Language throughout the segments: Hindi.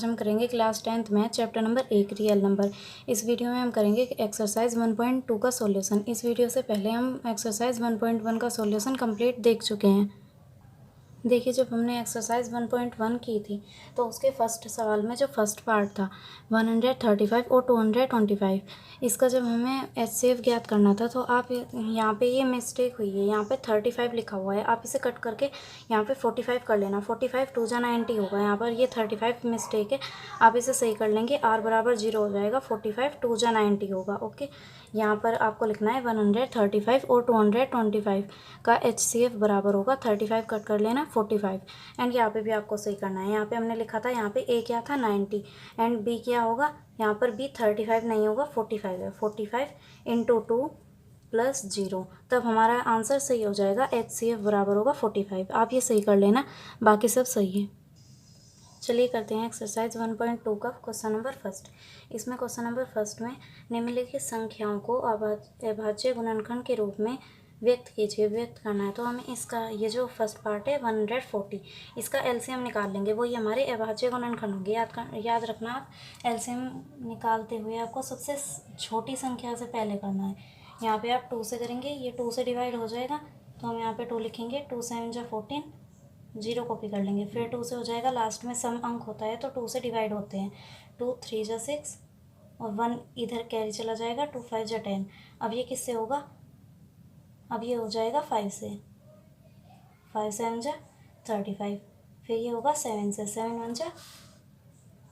आज हम करेंगे class 10th math chapter number 1 real number. इस वीडियो में हम करेंगे एक्सरसाइज 1.2 का सॉल्यूशन। इस वीडियो से पहले हम एक्सरसाइज 1.1 का सॉल्यूशन कंप्लीट देख चुके हैं। देखिए, जब हमने एक्सरसाइज 1.1 की थी तो उसके फर्स्ट सवाल में जो फर्स्ट पार्ट था 135 और 225, इसका जब हमें एचसीएफ ज्ञात करना था तो आप यहाँ पे ये मिस्टेक हुई है, यहाँ पे 35 लिखा हुआ है, आप इसे कट करके यहाँ पे 45 कर लेना। 45 2 जा 90 होगा, यहाँ पर ये 35 मिस्टेक है, आप इसे सही कर लेंगे। r बराबर 0 हो जाएगा, 45 2 जा 90 होगा। ओके, यहाँ पर आपको लिखना है 135 और 225 का HCF बराबर होगा 35 कट कर लेना 45। एंड यहाँ पे भी आपको सही करना है। यहाँ पे हमने लिखा था, यहाँ पे A क्या था 90 एंड B क्या होगा, यहाँ पर B 35 नहीं होगा 45 है। 45 इंटू 2 प्लस 0, तब हमारा आंसर सही हो जाएगा। HCF बराबर होगा 45। आप ये सही कर लेना, बाकी सब सही है। चलिए करते हैं एक्सरसाइज 1.2 का क्वेश्चन नंबर फर्स्ट। इसमें क्वेश्चन नंबर फर्स्ट में निम्नलिखित संख्याओं को अभाज्य गुणनखंड के रूप में व्यक्त कीजिए। व्यक्त करना है तो हमें इसका ये जो फर्स्ट पार्ट है 140, इसका एलसीएम निकाल लेंगे, वही हमारे अभाज्य गुणनखंड होंगे। याद रखना, आप एलसीएम निकालते हुए आपको सबसे छोटी संख्या से पहले करना है। यहाँ पे आप 2 से करेंगे, ये 2 से डिवाइड हो जाएगा तो हम यहाँ पे 2 लिखेंगे। 2 7 जा 14, 0 कॉपी कर लेंगे। फिर 2 से हो जाएगा, लास्ट में सम अंक होता है तो 2 से डिवाइड होते हैं। 2 3 जा 6 और 1 इधर कैरी चला जाएगा। 2 5 जा 10। अब ये किससे होगा, अब ये हो जाएगा 5 से। 5 7 जा 35। फिर ये होगा 7 से। 7 1 जा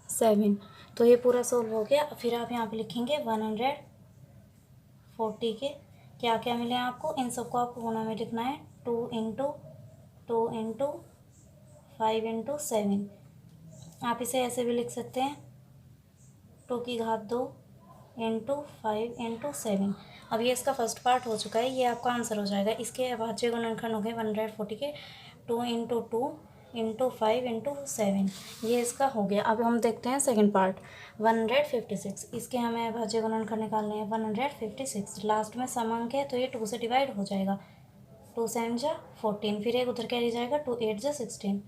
7। तो ये पूरा सोल्व हो गया। फिर आप यहाँ पे लिखेंगे 140 के क्या क्या मिले आपको, इन सबको आपको गुणा में लिखना है। 2 इंटू 5 इंटू 7। आप इसे ऐसे भी लिख सकते हैं, 2 की घात 2 इंटू 5 इंटू 7। अब ये इसका फर्स्ट पार्ट हो चुका है, ये आपका आंसर हो जाएगा। इसके अभाज्य गुणनखंड हो गए 140 के 2 इंटू 5 इंटू 7, ये इसका हो गया। अब हम देखते हैं सेकंड पार्ट 156। इसके हमें अभाज्य गुणनखंड निकालने हैं 156। लास्ट में सम अंक है तो ये 2 से डिवाइड हो जाएगा। 2 7 जा 14, फिर एक उधर कैरी जाएगा। 2 8 जा 16,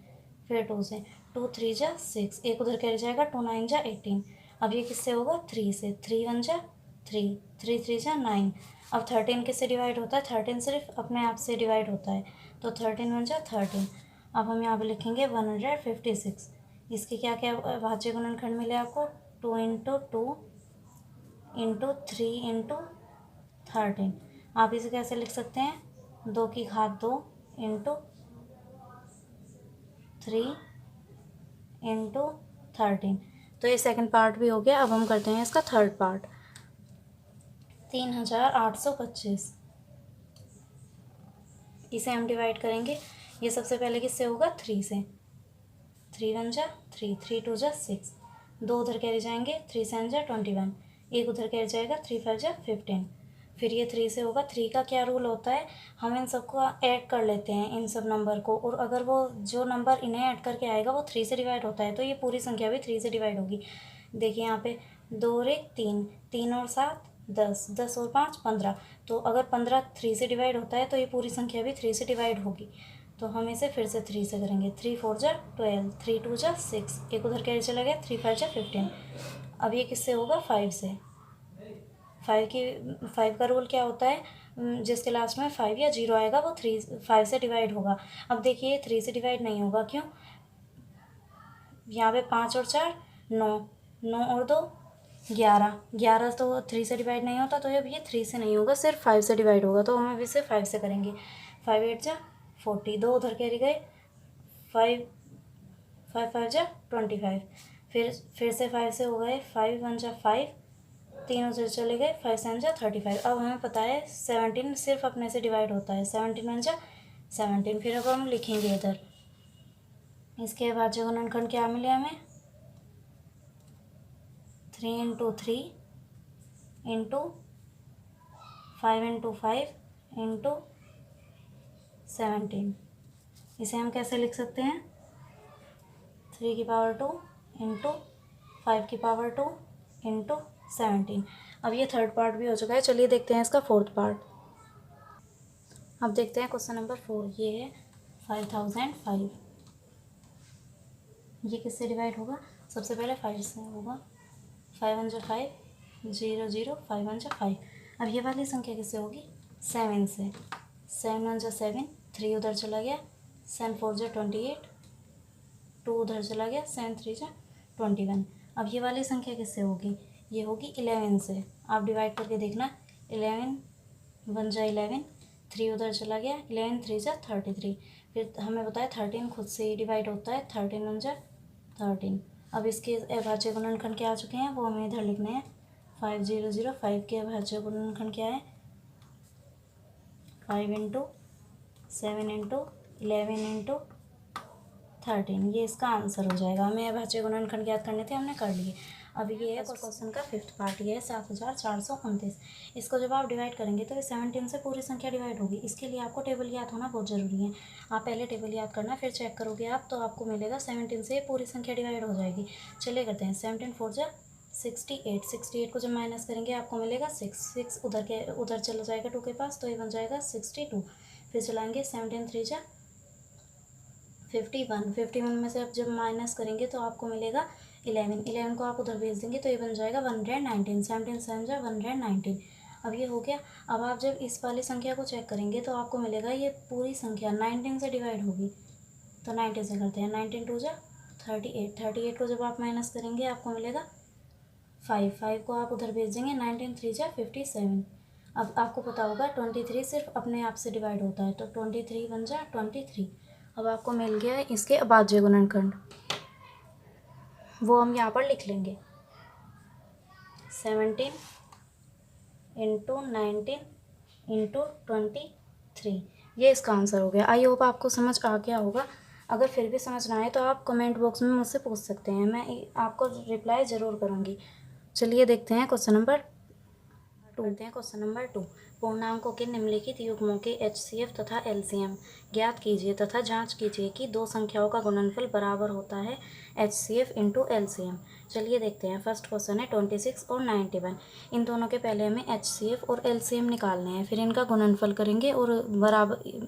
फिर 2 से। 2 3 जा 6, एक उधर कैरी जाएगा। 2 9 जा 18। अब ये किससे होगा, 3 से। 3 1 जा 3, 3 3 जा 9। अब 13 किससे डिवाइड होता है, 13 सिर्फ अपने आप से डिवाइड होता है तो 13 1 जा 13। अब हम यहाँ पे लिखेंगे 156। इसके क्या क्या अभाज्य गुणनखंड मिले आपको, 2 इंटू 3 इंटू 13। आप इसे कैसे लिख सकते हैं, 2 की घात 2 इंटू 3 इंटू 13। तो ये सेकंड पार्ट भी हो गया। अब हम करते हैं इसका थर्ड पार्ट 3825। इसे हम डिवाइड करेंगे। ये सबसे पहले किससे होगा, 3 से। 3 1 जा 3, 3 2 जा 6, 2 उधर कैरी जाएंगे। 3 7 जा 21, एक उधर कैरी जाएगा। 3 5 जा 15। फिर ये 3 से होगा। 3 का क्या रूल होता है, हम इन सबको ऐड कर लेते हैं, इन सब नंबर को, और अगर वो जो नंबर इन्हें ऐड करके आएगा वो 3 से डिवाइड होता है तो ये पूरी संख्या भी 3 से डिवाइड होगी। देखिए यहाँ पे 2 और 1 3, 3 और 7 10, 10 और 5 15। तो अगर 15 3 से डिवाइड होता है तो ये पूरी संख्या भी 3 से डिवाइड होगी। तो हम इसे फिर से 3 से करेंगे। 3 4 जा 12, 3 2 जा 6, एक उधर कैरी चला गया। 3 5 जा 15। अब ये किससे होगा, 5 से। 5 का रूल क्या होता है, जिसके लास्ट में 5 या 0 आएगा वो 5 से डिवाइड होगा। अब देखिए 3 से डिवाइड नहीं होगा, क्यों, यहाँ पे 5 और 4 9, 9 और 2 11, 11 तो 3 से डिवाइड नहीं होता, तो अब ये 3 से नहीं होगा, सिर्फ 5 से डिवाइड होगा। तो हम अब इसे 5 से करेंगे। 5 8 जा 40, 2 उधर कैरी गए। 5 5 जा 25, फिर से 5 से हो गए। 5 1 जा 5, 3 उधर चले गए। 5 7 जा 35। अब हमें पता है 17 सिर्फ अपने से डिवाइड होता है। 17 1 जा 17। फिर अब हम लिखेंगे इधर, इसके अभाज्य गुणनखंड क्या मिले हमें, 3 इंटू 3 इंटू 5 इंटू 5 इंटू 17। इसे हम कैसे लिख सकते हैं, 3 की पावर 2 इंटू 5 की पावर 2 इंटू 17। अब ये थर्ड पार्ट भी हो चुका है। चलिए देखते हैं इसका फोर्थ पार्ट। अब देखते हैं क्वेश्चन नंबर 4। ये है 5005। ये किससे डिवाइड होगा, सबसे पहले 5 से होगा, 5 1 जा 5, 0 0, 5 1 जा 5। अब ये वाली संख्या किससे होगी, 7 से, 7 1 जा 7, 3 उधर चला गया, 7 4 जा 28, 2 उधर चला गया, 7 3 जा 21। अब ये वाली संख्या किससे होगी, ये होगी 11 से। आप डिवाइड करके देखना, 11 1 जा 11, 3 उधर चला गया, 11 3 जा 33। फिर हमें बताया 13 खुद से ही डिवाइड होता है, 13 1 जा 13। अब इसके अभाज्य गुणनखंड क्या आ चुके हैं वो हमें इधर लिखने हैं। 5 0 0, 5 के अभाज्य गुणनखंड क्या है, 5 इंटू 7 इंटू 11 इंटू 13, ये इसका आंसर हो जाएगा। हमें अभाज्य गुणनखंड ज्ञात करने थे, हमने कर लिए। अब ये है क्वेश्चन का 5th पार्ट, ये है 7429। इसको जब आप डिवाइड करेंगे तो ये 17 से पूरी संख्या डिवाइड होगी। इसके लिए आपको टेबल याद होना बहुत ज़रूरी है। आप पहले टेबल याद करना, फिर चेक करोगे आप तो आपको मिलेगा 17 से पूरी संख्या डिवाइड हो जाएगी। चलिए करते हैं, 17 4 जा 68, 68 को जब माइनस करेंगे आपको मिलेगा 6, 6 उधर चला जाएगा 2 के पास, तो ये बन जाएगा 62। फिर चलाएंगे 17 3 जा 51, 51 में से अब जब माइनस करेंगे तो आपको मिलेगा 11, 11 को आप उधर भेज देंगे तो ये बन जाएगा 119, 17 7 जा 119। अब ये हो गया। अब आप जब इस वाली संख्या को चेक करेंगे तो आपको मिलेगा ये पूरी संख्या 19 से डिवाइड होगी, तो 19 से करते हैं, 19 2 जा 38, 38 को जब आप माइनस करेंगे आपको मिलेगा 5, 5 को आप उधर भेज देंगे, 19 3 जा 57। अब आपको पता होगा 23 सिर्फ अपने आप से डिवाइड होता है, तो 23 1 जा 23। अब आपको मिल गया है इसके अभाज्य गुणनखंड, वो हम यहाँ पर लिख लेंगे, 17 इंटू 19 इंटू 23, ये इसका आंसर हो गया। आई होप आपको समझ आ गया होगा। अगर फिर भी समझ ना आए तो आप कमेंट बॉक्स में मुझसे पूछ सकते हैं, मैं आपको रिप्लाई ज़रूर करूँगी। चलिए देखते हैं क्वेश्चन नंबर 2। पूर्णांकों के निम्नलिखित युग्मों के HCF तथा LCM ज्ञात कीजिए तथा जांच कीजिए कि दो संख्याओं का गुणनफल बराबर होता है HCF इंटू LCM। चलिए देखते हैं, फर्स्ट क्वेश्चन है 26 और 91। इन दोनों के पहले हमें HCF और LCM निकालने हैं, फिर इनका गुणनफल करेंगे और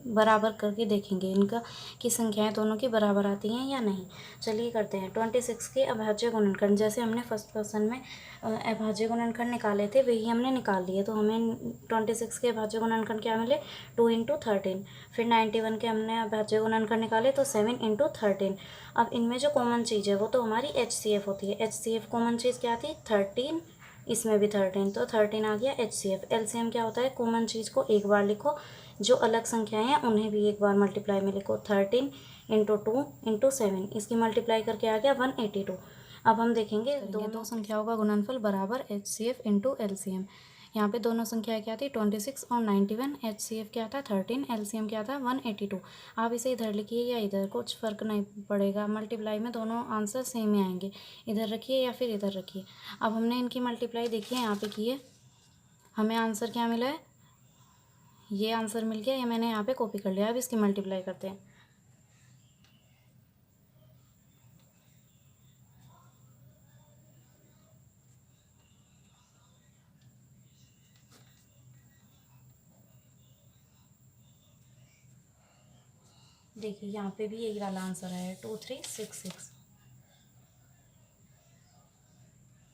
बराबर करके देखेंगे इनका कि संख्याएं दोनों की बराबर आती हैं या नहीं। चलिए करते हैं, 26 के अभाज्य गुणनखंड, जैसे हमने फर्स्ट क्वेश्चन में अभाज्य गुणनखंड निकाले थे वही हमने निकाल लिए, तो हमें 26 के अभाज्य गुणनखंड क्या मिले, 2 इंटू 13। फिर 91 के हमने अभाज्य गुणनखंड निकाले तो 7 इंटू 13। अब इनमें जो कॉमन चीज़ है वो तो हमारी HCF होती है। HCF कॉमन चीज़ क्या थी, 13, इसमें भी 13, तो 13 आ गया HCF। LCM क्या होता है, कॉमन चीज़ को एक बार लिखो, जो अलग संख्याएं हैं उन्हें भी एक बार मल्टीप्लाई में लिखो, 13 इंटू 2 इंटू 7, इसकी मल्टीप्लाई करके आ गया 182। अब हम देखेंगे दो संख्याओं का गुणनफल बराबर HCF इंटू LCM। यहाँ पे दोनों संख्याएं क्या थी, 26 और 91, HCF क्या था 13, LCM क्या था 182। आप इसे इधर लिखिए या इधर, कुछ फ़र्क नहीं पड़ेगा, मल्टीप्लाई में दोनों आंसर सेम ही आएंगे, इधर रखिए या फिर इधर रखिए। अब हमने इनकी मल्टीप्लाई देखिए यहाँ पे की है, हमें आंसर क्या मिला है, ये आंसर मिल गया, ये मैंने यहाँ पे कॉपी कर लिया। अब इसकी मल्टीप्लाई करते हैं, देखिए यहाँ पे भी यही वाला आंसर है 2366।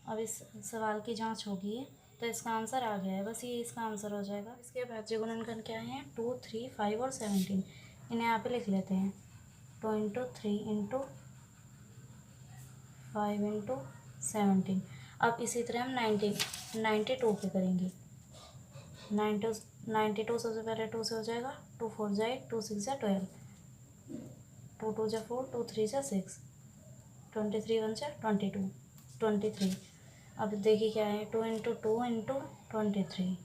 अब इस सवाल की जांच होगी तो इसका आंसर आ गया है, बस ये इसका आंसर हो जाएगा। इसके अभाज्य गुणनखंड क्या है, 2 3 5 और 17, इन्हें यहाँ पे लिख लेते हैं, 2 इंटू 3 इंटू 5 इंटू 17। अब इसी तरह हम 92 पे करेंगे, 92 सबसे पहले 2 से हो जाएगा, 2 4 जा 8, 2 6 जा 12, 2 2 जा 4, 2 3 जा 6, 23 1 जा 22, 23। अब देखिए क्या है, 2 इंटू 2 इंटू 23।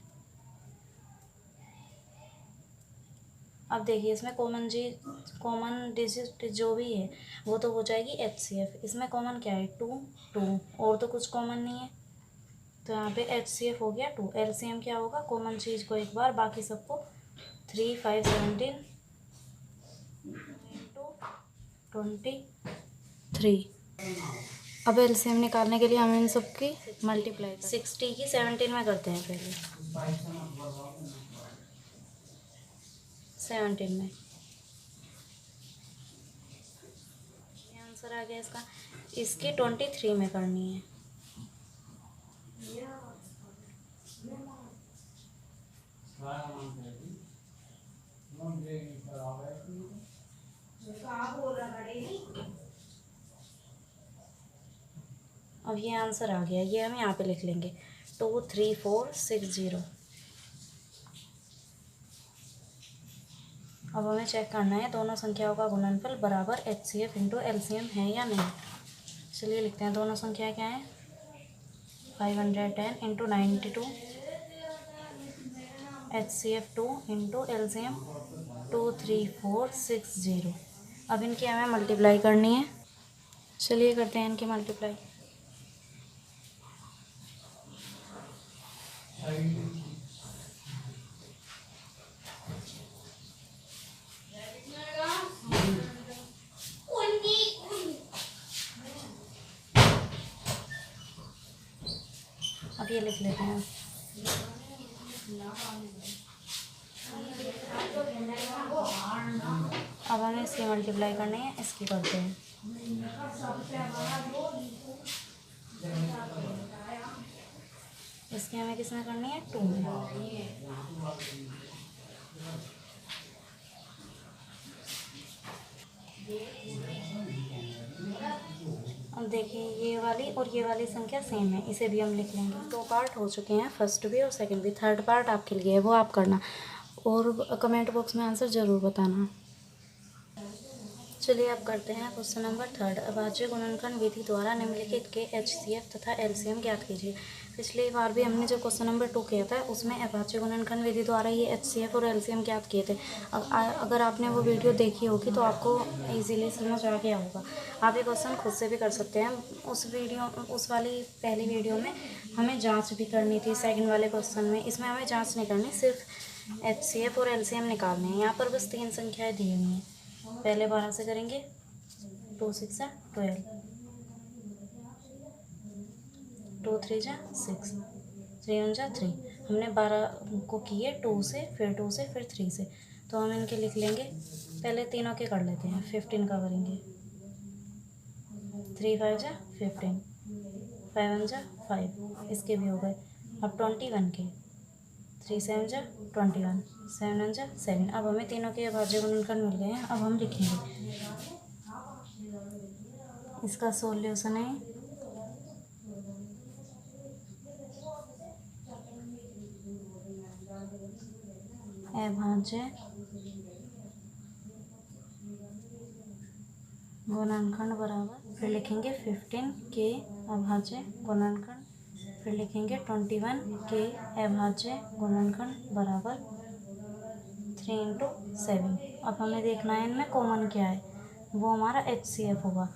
अब देखिए इसमें कॉमन डिजिट जो भी है वो तो हो जाएगी HCF। इसमें कॉमन क्या है, 2 2, और तो कुछ कॉमन नहीं है, तो यहाँ पे HCF हो गया 2। LCM क्या होगा, कॉमन चीज़ को एक बार, बाकी सबको 3 5 17 इंटू 23। अब LCM निकालने के लिए हमें इन सब की मल्टीप्लाई 60 की 17 में करते हैं, पहले 17 में आंसर आ गया इसका। इसकी 23 में करनी है। अब ये आंसर आ गया, ये हम यहाँ पे लिख लेंगे 23460। अब हमें चेक करना है दोनों संख्याओं का गुणनफल बराबर HCF इंटू LCM है या नहीं। चलिए लिखते हैं, दोनों संख्याएं क्या हैं, 510 इंटू 92, HCF 2 इंटू LCM 23460। अब इनकी हमें मल्टीप्लाई करनी है। चलिए करते हैं इनकी मल्टीप्लाई। अब ये लिख लेते हैं। अब हमें इसकी मल्टीप्लाई करनी है, इसकी करते हैं। इसकी हमें किसमें करनी है, 2 में। अब देखिए ये वाली और ये वाली संख्या सेम है, इसे भी हम लिख लेंगे। 2 पार्ट हो चुके हैं, फर्स्ट भी और सेकंड भी। थर्ड पार्ट आपके लिए है, वो आप करना और कमेंट बॉक्स में आंसर ज़रूर बताना। चलिए अब करते हैं क्वेश्चन नंबर 3। अभाज्य गुणनखंड विधि द्वारा निम्नलिखित के HCF तथा LCM ज्ञात कीजिए। पिछली बार भी हमने जो क्वेश्चन नंबर 2 किया था उसमें अभाज्य गुणनखंड विधि द्वारा ये HCF और LCM ज्ञात किए थे। अगर आपने वो वीडियो देखी होगी तो आपको इजीली समझ आ गया होगा। आप ये क्वेश्चन खुद से भी कर सकते हैं। उस वाली पहली वीडियो में हमें जाँच भी करनी थी, सेकेंड वाले क्वेश्चन में। इसमें हमें जाँच नहीं करनी, सिर्फ HCF और LCM निकालने हैं। यहाँ पर बस 3 संख्याएँ दी हुई हैं। पहले 12 से करेंगे, 2 6 12, 2 3 6, 3 1 3। हमने 12 को किए 2 से, फिर 2 से, फिर 3 से। तो हम इनके लिख लेंगे, पहले तीनों के कर लेते हैं। 15 का करेंगे, 3 5 15, 5 1 5, इसके भी हो गए। अब 21 के, 3 7 21, 7 1 7। अब हमें तीनों के अभाज्य गुणनखंड मिल गए हैं। अब हम लिखेंगे इसका सॉल्यूशन है अभाज्य गुणनखंड बराबर, फिर लिखेंगे 15 के अभाज्य गुणनखंड, फिर लिखेंगे 21 के अभाज्य गुणनखंड बराबर 3 इंटू 7। अब हमें देखना है इनमें कॉमन क्या है, वो हमारा HCF होगा।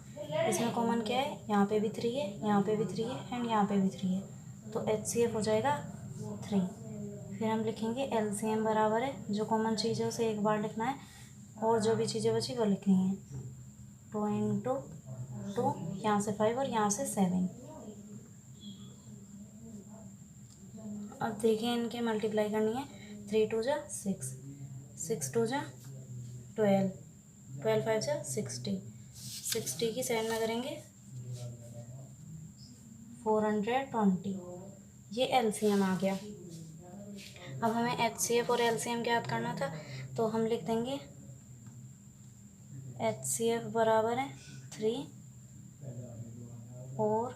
इसमें कॉमन क्या है, यहाँ पे भी 3 है, यहाँ पे भी 3 है एंड यहाँ पे भी 3 है, तो HCF हो जाएगा 3। फिर हम लिखेंगे LCM बराबर है, जो कॉमन चीज़ है उसे एक बार लिखना है और जो भी चीज़ें बची वो लिखनी है। 2 इंटू 2, यहाँ से 5 और यहाँ से 7। अब देखिए इनके मल्टीप्लाई करनी है। 3 2 6, 6 2 12, 12 5 60, 60 की 7 में करेंगे 420। ये LCM आ गया। अब हमें HCF और LCM ज्ञात करना था, तो हम लिख देंगे HCF बराबर है 3 और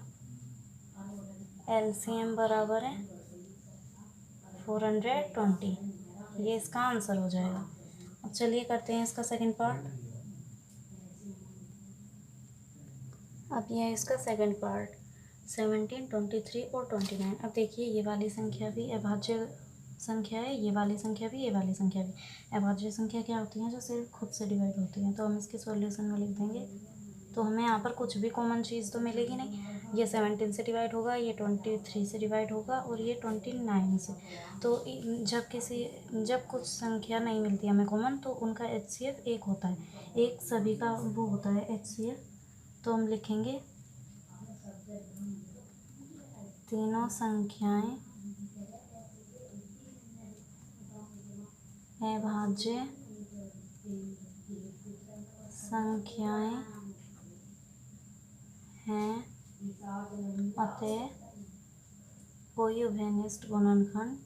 LCM बराबर है 420। ये इसका आंसर हो जाएगा। अब चलिए करते हैं इसका सेकंड पार्ट। अब ये है इसका सेकंड पार्ट, 17 23 और 29। अब देखिए ये वाली संख्या भी अभाज्य संख्या है, ये वाली संख्या भी, ये वाली संख्या भी। अभाज्य संख्या क्या होती हैं, जो सिर्फ खुद से डिवाइड होती हैं। तो हम इसके सॉल्यूशन में लिख देंगे। तो हमें यहाँ पर कुछ भी कॉमन चीज़ तो मिलेगी नहीं। ये 17 से डिवाइड होगा, ये 23 से डिवाइड होगा और ये 29 से। तो जब कुछ संख्या नहीं मिलती हमें कॉमन, तो उनका HCF 1 होता है। एक सभी का वो होता है HCF। तो हम लिखेंगे तीनों संख्याएं अभाज्य संख्याएं हैं अतः कोई उभयनिष्ठ गुणनखंड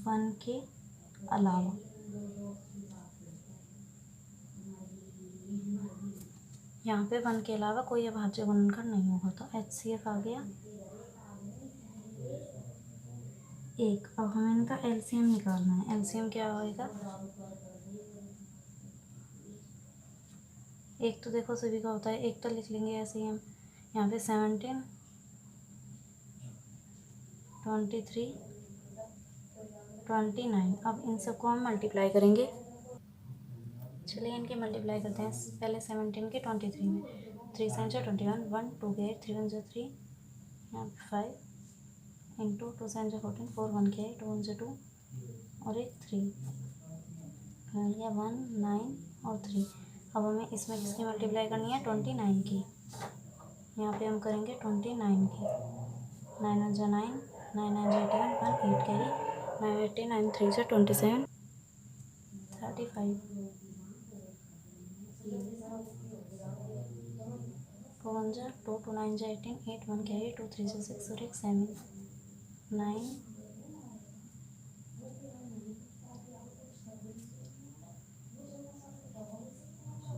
वन के अलावा यहाँ पे वन के अलावा कोई अभाज्य गुणनखंड नहीं होगा, तो HCF आ गया एक। अब हमें इनका LCM निकालना है। LCM क्या होएगा, एक तो देखो सभी का होता है, एक तो लिख लेंगे ऐसे ही हम। यहाँ पे 17, 23, 29। अब इन सबको हम मल्टीप्लाई करेंगे। चलिए इनके मल्टीप्लाई करते हैं। पहले 17 के 23 में 3 7 जा 21, 1 2 के 8, 3 1 जा 3, यहाँ 5 इंटू 2 7 जा 14, 4 1 के 8, 2 1 जा 2 और एक 3 मिल गया 1 9 और 3। अब हमें इसमें किसकी मल्टीप्लाई करनी है, 29 की। यहाँ पे हम करेंगे 29 की। 9 1 जा 9, 9 9 जा 81, 1 8 कैरी, 9 80, 9 3 जा 27, 35, 4 1 जा 2, 2 9 जा 18, 8 1 कैरी, 2 3 जा 6 और एक 7 9।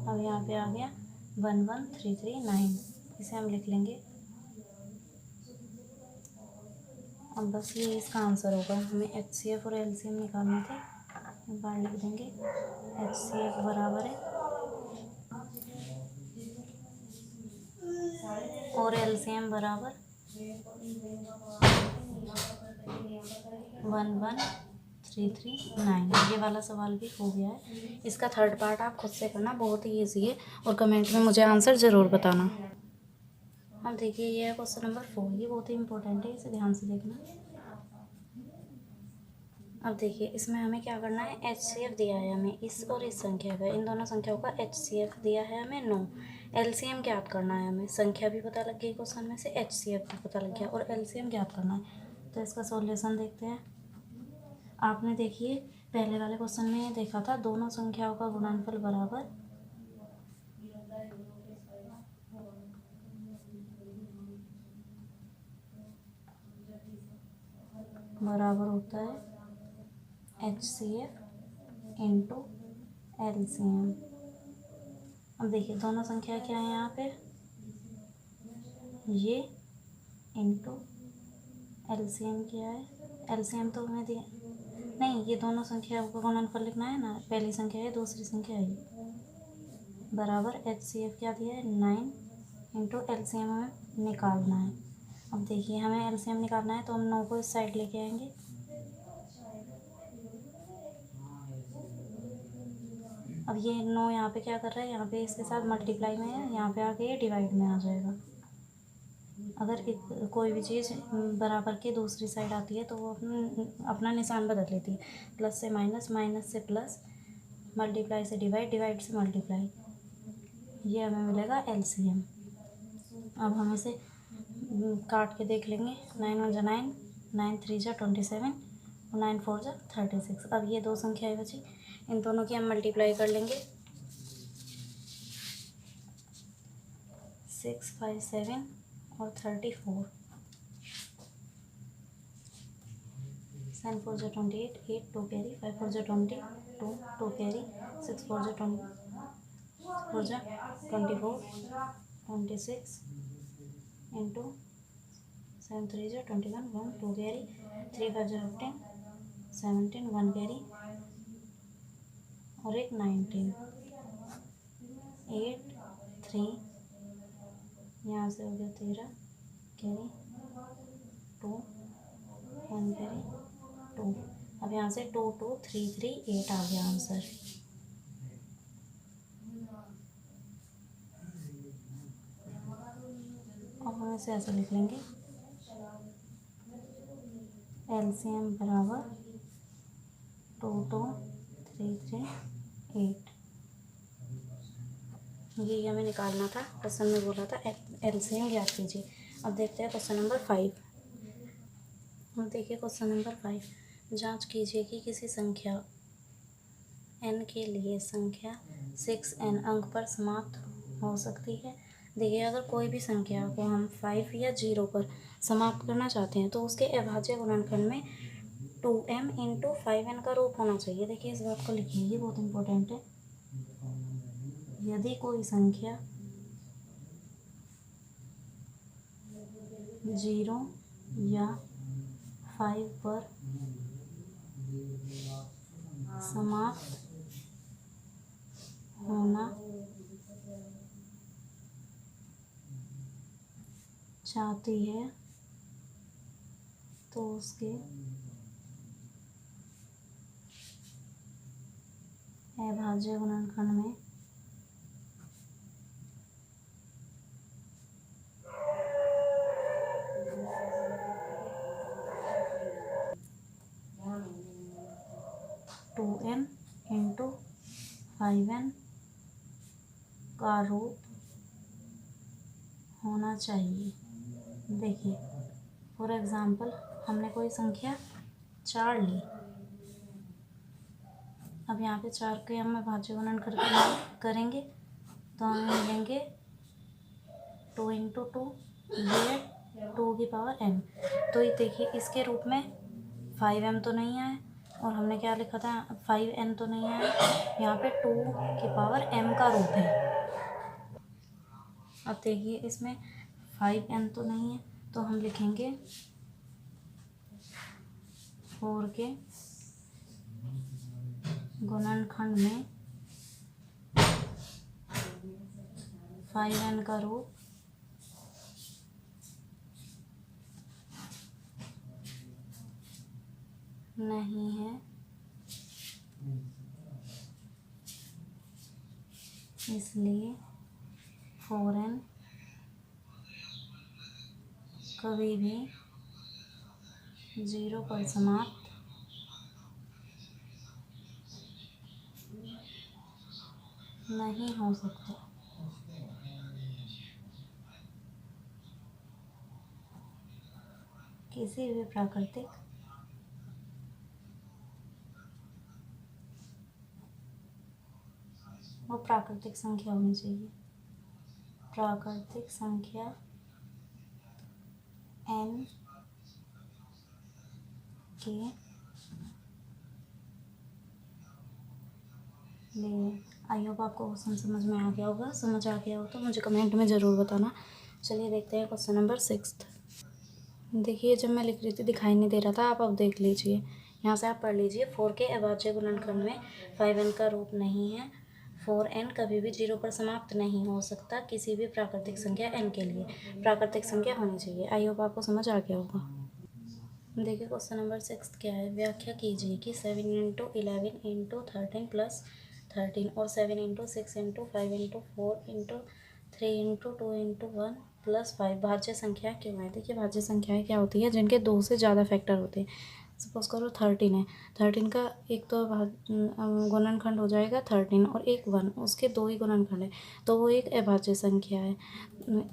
अब यहाँ पे आ गया 1 1 3 3 9। इसे हम लिख लेंगे। अब बस ये इसका आंसर होगा। हमें HCF और LCM निकालने थे, एक बार लिख देंगे। HCF बराबर है और LCM बराबर 1 1 3 3 9। ये वाला सवाल भी हो गया है। इसका थर्ड पार्ट आप खुद से करना, बहुत ही ईजी है, और कमेंट में मुझे आंसर ज़रूर बताना। अब देखिए ये है क्वेश्चन नंबर 4। ये बहुत ही इंपॉर्टेंट है, इसे ध्यान से देखना। अब देखिए इसमें हमें क्या करना है, HCF दिया है हमें इस और इस संख्या का, इन दोनों संख्याओं का HCF दिया है हमें 9। LCM ज्ञात करना है हमें। संख्या भी पता लग गई क्वेश्चन में से, HCF भी पता लग गया और LCM ज्ञात करना है। तो इसका सॉल्यूशन देखते हैं। आपने देखिए पहले वाले क्वेश्चन में ये देखा था, दोनों संख्याओं का गुणनफल बराबर होता है HCF इंटू LCM। अब देखिए दोनों संख्या क्या है यहाँ पे, ये इंटू LCM क्या है, LCM तो हमें दिया नहीं, ये दोनों संख्या का गुणनफल लिखना है ना, पहली संख्या है दूसरी संख्या है, बराबर HCF क्या दिया है 9 इंटू LCM हमें निकालना है। अब देखिए हमें LCM निकालना है, तो हम 9 को इस साइड लेके आएंगे। अब ये 9 यहाँ पे क्या कर रहा है, यहाँ पे इसके साथ मल्टीप्लाई में है, यहाँ पे आके ये डिवाइड में आ जाएगा। अगर कोई भी चीज़ बराबर की दूसरी साइड आती है तो वो अपना निशान बदल लेती है, प्लस से माइनस, माइनस से प्लस, मल्टीप्लाई से डिवाइड, डिवाइड से मल्टीप्लाई। ये हमें मिलेगा LCM। अब हम इसे काट के देख लेंगे। 9 1 जा 9, 9 3 जा 27 और 9 4 जा 36। अब ये दो संख्याएं बची, इन दोनों की हम मल्टीप्लाई कर लेंगे। 6 5 7 और 34, 7 4 जा 28, 8 2 कैरी, 5 4 जा 20, 2 कैरी, 6 4 जा 24, 26 इंटू 7 3 जा 21, 1 2 कैरी, 3 5 जा 15, 17 1 कैरी और एक 19, 8 3, यहाँ से हो गया 13 कैरी, 2 1 कैरी 2। अब यहाँ से 2 2 3 3 8 आ गया आंसर। अब हम इसे ऐसे लिख लेंगे, LCM बराबर 2 2 3 3 8। ये हमें निकालना था, क्वेश्चन में बोला था एलसीएम ज्ञात कीजिए। अब देखते हैं क्वेश्चन नंबर 5। अब देखिए क्वेश्चन नंबर 5, जांच कीजिए कि किसी संख्या n के लिए संख्या 6n अंक पर समाप्त हो सकती है। देखिए अगर कोई भी संख्या को हम 5 या 0 पर समाप्त करना चाहते हैं तो उसके अभाज्य गुणनखंड में 2m इंटू 5n का रूप होना चाहिए। देखिए इस बात को लिखिए, ये बहुत इंपॉर्टेंट है। यदि कोई संख्या 0 या 5 पर समाप्त होना चाहती है तो उसके अभाज्य गुणनखंड में 2m इंटू 5n का रूप होना चाहिए। देखिए फॉर एग्ज़ाम्पल हमने कोई संख्या 4 ली। अब यहाँ पे 4 के हम अभाज्य गुणनखंड करेंगे तो हमें मिलेंगे 2 इंटू 2, ये 2 की पावर m। तो ये देखिए इसके रूप में 5m तो नहीं आया, और हमने क्या लिखा था 5n तो नहीं आया, यहाँ पे 2 की पावर m का रूप है। अब देखिए इसमें 5n तो नहीं है तो हम लिखेंगे 4 के गुणनखंड में 5n का रूप नहीं है, इसलिए 4n कभी भी 0 पर समाप्त नहीं हो सकता। किसी भी प्राकृतिक वो प्राकृतिक संख्या होनी चाहिए। प्राकृतिक संख्या n के लिए, आई होप आपको क्वेश्चन समझ में आ गया होगा। समझ आ गया हो तो मुझे कमेंट में ज़रूर बताना। चलिए देखते हैं क्वेश्चन नंबर 6। देखिए जब मैं लिख रही थी दिखाई नहीं दे रहा था, आप अब देख लीजिए, यहाँ से आप पढ़ लीजिए। 4 के अभाज्य गुणनखंड में 5n का रूप नहीं है। 4n कभी भी 0 पर समाप्त नहीं हो सकता किसी भी प्राकृतिक संख्या n के लिए। प्राकृतिक संख्या होनी चाहिए। आई होप आपको समझ आ गया होगा। देखिए क्वेश्चन नंबर 6 क्या है। व्याख्या कीजिए कि 7 इंटू 11 इंटू 13 प्लस 13 और 7 into 6 into 5 into 4 into 3 into 2 into 1 plus 5 भाज्य संख्या क्यों है। देखिए भाज्य संख्याएँ क्या होती है, जिनके 2 से ज़्यादा फैक्टर होते हैं। सपोज करो 13 है, 13 का एक तो गुणनखंड हो जाएगा 13 और एक 1, उसके 2 ही गुणनखंड है तो वो एक अभाज्य संख्या है।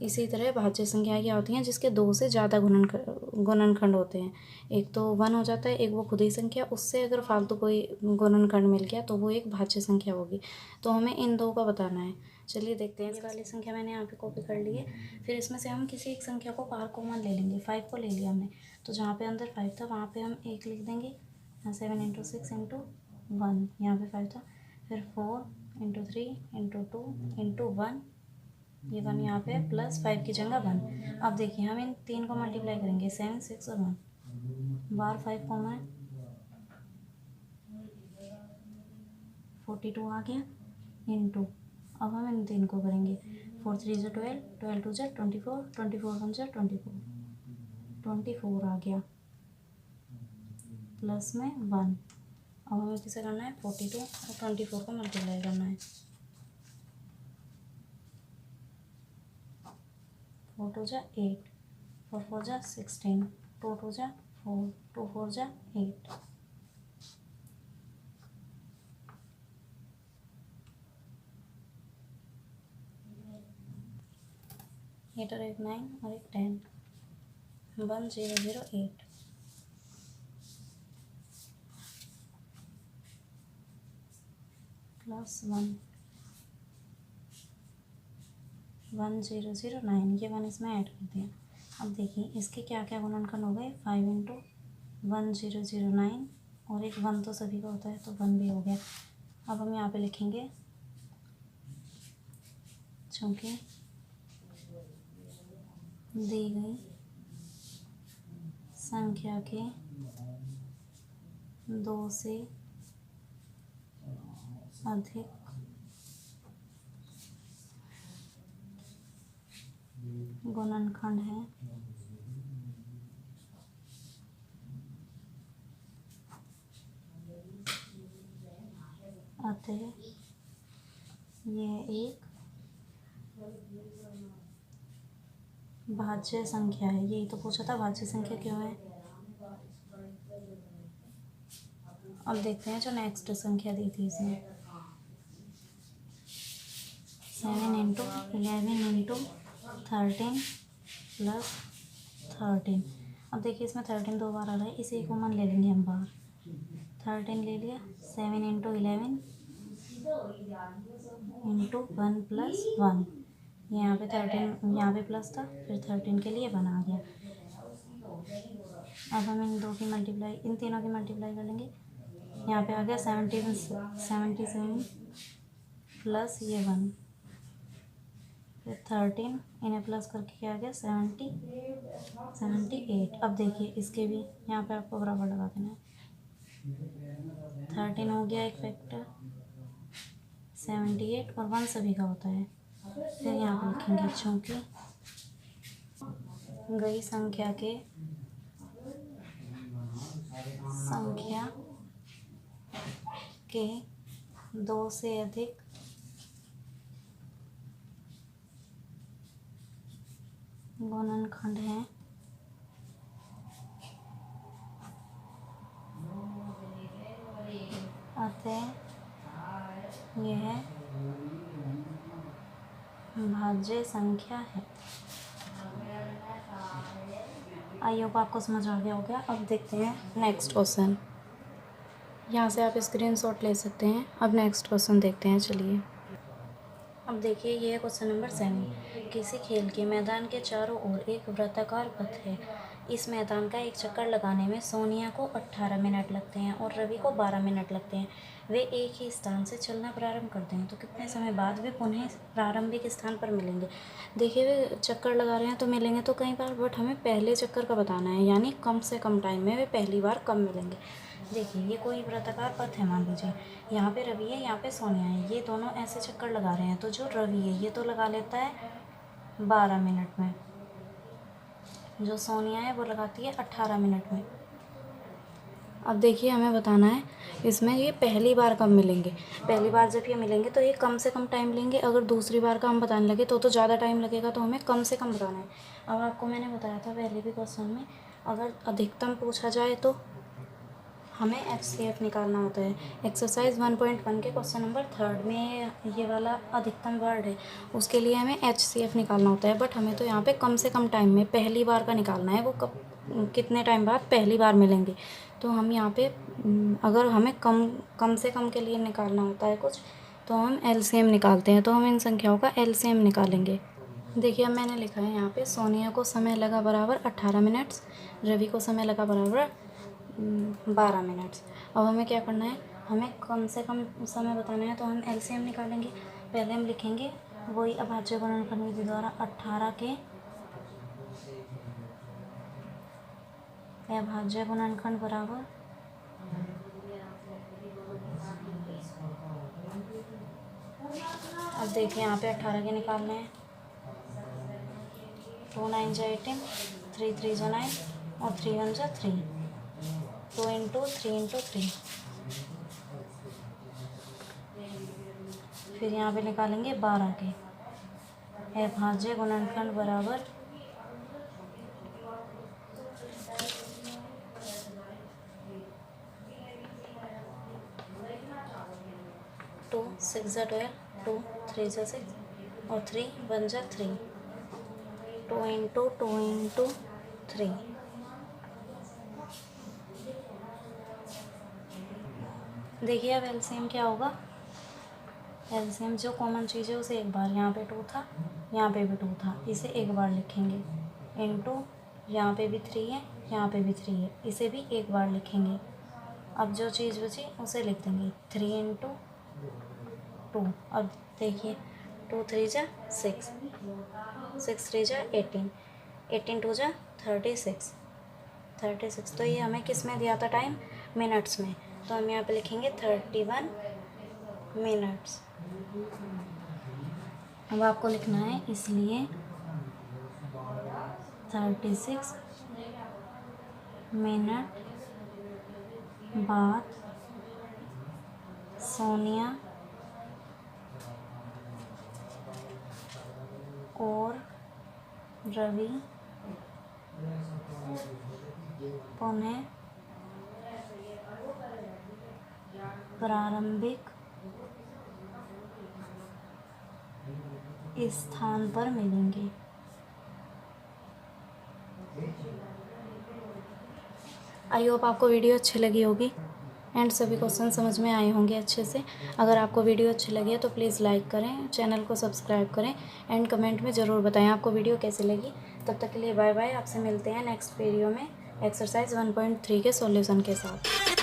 इसी तरह भाज्य संख्याएँ क्या होती हैं, जिसके 2 से ज़्यादा गुणनखंड होते हैं। एक तो 1 हो जाता है, एक वो खुद ही संख्या, उससे अगर फालतू कोई गुणनखंड मिल गया तो वो एक भाज्य संख्या होगी। तो हमें इन 2 का बताना है। चलिए देखते हैं। इस वाली संख्या मैंने यहाँ पे कॉपी कर ली है। फिर इसमें से हम किसी एक संख्या को बाहर कॉमन ले लेंगे। 5 को ले लिया हमने, तो जहाँ पे अंदर 5 था वहाँ पे हम 1 लिख देंगे। यहाँ 7 इंटू 6 इंटू 1, यहाँ पे 5 था। फिर 4 इंटू 3 इंटू 2 इंटू 1, ये 1 यहाँ पे प्लस 5 की जगह 1। अब देखिए हम इन 3 को मल्टीप्लाई करेंगे, 7 6 और 1, बाहर 5 कॉमन है, 42 आ गया इंटू। अब हम इन 3 को करेंगे, 4 3 जो 12, 12 2 जो 24, 24 1 जो 24, 24 आ गया प्लस में 1। अब हमें किसे करना है, 42 और 24 को मल्टीप्लाई करना है। 4 2 जा 8, 4 4 जा 16, 2 2 जा 4, 2 4 जा 8। 8 और एक 9 और एक 10, 1008 प्लस 1 1009, ये 1 इसमें ऐड कर दिया। अब देखिए इसके क्या क्या गुणनखंड हो गए, 5 इंटू 1009 और एक 1 तो सभी का होता है तो 1 भी हो गया। अब हम यहाँ पे लिखेंगे चूँकि दी गई संख्या के 2 से अधिक गुणनखंड है अतः यह एक भाज्य संख्या है। यही तो पूछा था, भाज्य संख्या क्यों है। अब देखते हैं जो नेक्स्ट संख्या दी थी इसमें, 7 इंटू 11 इंटू 13 प्लस 13। अब देखिए इसमें 13 दो बार आ रहा है, इसे कॉमन ले लेंगे हम बाहर। 13 ले लिया, 7 इंटू 11 इंटू 1 प्लस 1। यहाँ पे 13, यहाँ पे प्लस था, फिर 13 के लिए 1 आ गया। अब हम इन दो की मल्टीप्लाई, इन तीनों की मल्टीप्लाई कर लेंगे। यहाँ पे आ गया 77 प्लस ये 1, फिर 13, इन्हें प्लस करके क्या आ गया 78। अब देखिए इसके भी यहाँ पे आपको बराबर लगा देना है। 13 हो गया एक फैक्टर, 78 और 1 सभी का होता है। फिर यहाँ पे लिखेंगे चूँकि गई संख्या के 2 से अधिक गुणनखंड हैं अतः यह भाज्य संख्या है। आई होप आपको समझ आ गया हो गया। अब देखते हैं नेक्स्ट क्वेश्चन। यहाँ से आप स्क्रीनशॉट ले सकते हैं। अब नेक्स्ट क्वेश्चन देखते हैं, चलिए। अब देखिए ये है क्वेश्चन नंबर 7। किसी खेल के मैदान के चारों ओर एक वृत्ताकार पथ है। इस मैदान का एक चक्कर लगाने में सोनिया को 18 मिनट लगते हैं और रवि को 12 मिनट लगते हैं। वे एक ही स्थान से चलना प्रारंभ करते हैं तो कितने समय बाद वे पुनः प्रारंभिक स्थान पर मिलेंगे। देखिए वे चक्कर लगा रहे हैं तो मिलेंगे तो कई बार, बट हमें पहले चक्कर का बताना है, यानी कम से कम टाइम में वे पहली बार कब मिलेंगे। देखिए ये कोई वृत्ताकार पथ है, मान लीजिए यहाँ पे रवि है, यहाँ पे सोनिया है, ये दोनों ऐसे चक्कर लगा रहे हैं। तो जो रवि है ये तो लगा लेता है 12 मिनट में, जो सोनिया है वो लगाती है 18 मिनट में। अब देखिए हमें बताना है इसमें ये पहली बार कब मिलेंगे। पहली बार जब ये मिलेंगे तो ये कम से कम टाइम लेंगे। अगर दूसरी बार का हम बताने लगे तो ज़्यादा टाइम लगेगा, तो हमें कम से कम बताना है। अब आपको मैंने बताया था पहले भी क्वेश्चन में, अगर अधिकतम पूछा जाए तो हमें HCF निकालना होता है। एक्सरसाइज 1.1 के क्वेश्चन नंबर 3 में ये वाला अधिकतम वर्ड है, उसके लिए हमें HCF निकालना होता है। बट हमें तो यहाँ पे कम से कम टाइम में पहली बार का निकालना है, वो कब कितने टाइम बाद पहली बार मिलेंगे। तो हम यहाँ पे अगर हमें कम से कम के लिए निकालना होता है कुछ, तो हम LCM निकालते हैं। तो हम इन संख्याओं का LCM निकालेंगे। देखिए अब मैंने लिखा है यहाँ पे, सोनिया को समय लगा बराबर 18 मिनट्स, रवि को समय लगा बराबर 12 मिनट्स। अब हमें क्या करना है, हमें कम से कम समय बताना है, तो हम LCM निकालेंगे। पहले हम लिखेंगे वही अभाज्य गुणनखंड विधि द्वारा 18 के अभाज्य गुणनखंड बराबर अब देखिए यहाँ पे 18 के निकालने हैं। 2 9 जा 18, 3 3 जा 9 और 3 1 जा 3, 2 इंटू 3 इंटू 3। फिर यहाँ पे निकालेंगे 12 के अभाज्य गुणनखंड बराबर 2 6 जा 12, 2 3 जा 6 और 3 1 जा 3। 2 इंटू 3। देखिए अब एलसीएम क्या होगा। एलसीएम जो कॉमन चीज़ है उसे एक बार, यहाँ पे 2 था, यहाँ पे भी 2 था, इसे एक बार लिखेंगे, इंटू यहाँ पे भी 3 है, यहाँ पे भी 3 है, इसे भी एक बार लिखेंगे। अब जो चीज़ बची उसे लिख देंगे 3 इंटू 2। अब देखिए 2 3 जा 6, 6 3 जा 18, 18 2 जा 36, 36। तो ये हमें किस में दिया था टाइम, मिनट्स में, तो हम यहाँ पे लिखेंगे 31 मिनट्स। अब आपको लिखना है, इसलिए 36 मिनट बाद सोनिया और रवि पुनः प्रारंभिक स्थान पर मिलेंगे। आई होप आपको वीडियो अच्छी लगी होगी एंड सभी क्वेश्चन समझ में आए होंगे अच्छे से। अगर आपको वीडियो अच्छी लगी है तो प्लीज़ लाइक करें, चैनल को सब्सक्राइब करें एंड कमेंट में ज़रूर बताएं आपको वीडियो कैसी लगी। तब तक के लिए बाय बाय। आपसे मिलते हैं नेक्स्ट वीडियो में एक्सरसाइज 1.3 के सॉल्यूशन के साथ।